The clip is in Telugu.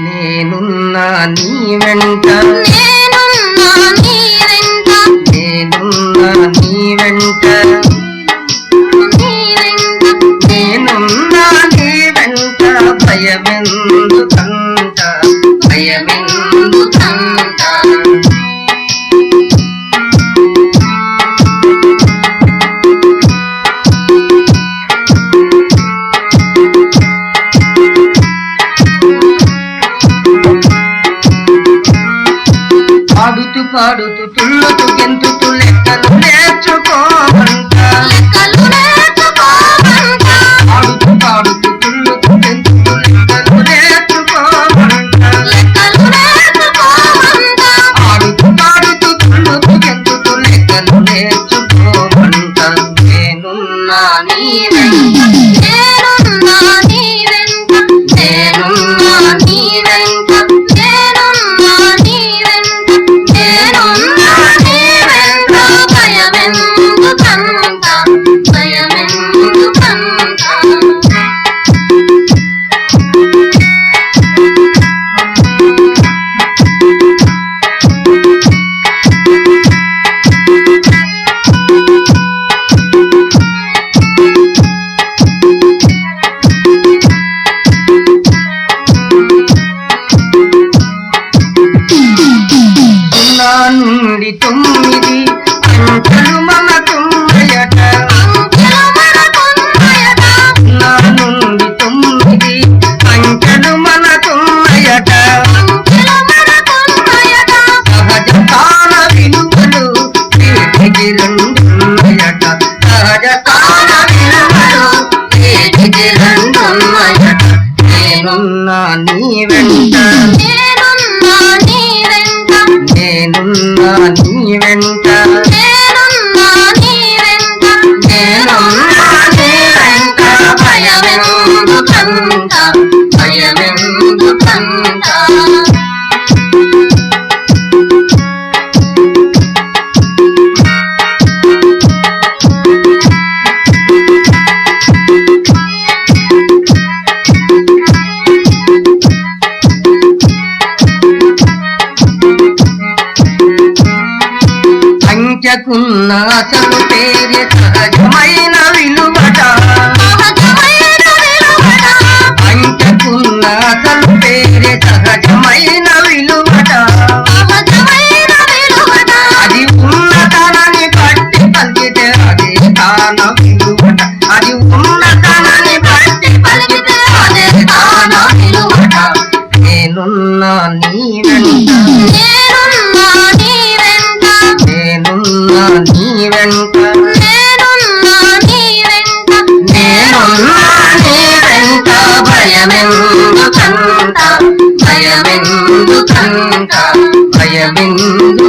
నేనున్నా నీ వెంట నేనున్నా నీ వెంట నేనున్నా నీ వెంట భయమెందుకంట భయమెందుకంట పాడుతూ పాడుతూ తుళ్ళుతూ గెంతుతూ లెక్కలు నేర్చుకోమంట పాడుతూ పాడుతూ తుళ్ళుతూ గెంతుతూ లెక్కలు నేర్చుకోమంట పాడుతూ పాడుతూ తుళ్ళుతూ గెంతుతూ లెక్కలు నేర్చుకోమంట నేనున్నా నీ వెంట నేనున్నా నీ వెంట నేనున్నా నీ వెంట నుండి 9 అంకెలు మన తుమ్మయట నా నుండి 9 అంకెలు మన తుమ్మయట సహజ తాన విలువలు వీటికి రెండున్నయట సహజ తాన విలువలు వీటికి రెండున్నయట నేనున్నా నీ వెంట నేనున్నా నీ వెంట నేనున్నా నీ వెంట నేనున్నా నీ వెంట భయమెందుకంట భయమెందుకంట అంకెకున్న అసలు పేరే సహజమైన విలువట అంకెకున్న అసలు పేరే సహజమైన విలువట అది ఉన్నతనాన్ని బట్టి పలికితే అదే తాన విలువట అది ఉన్నతనాన్ని బట్టి పలికితే అదే తాన విలువట నేనున్నా నీ వెంట నేనున్నా నీ వెంట నేనున్నా నీ వెంట నేనున్నా నీ వెంట భయమెందుకంట భయమెందుకంట భయమెందుకంట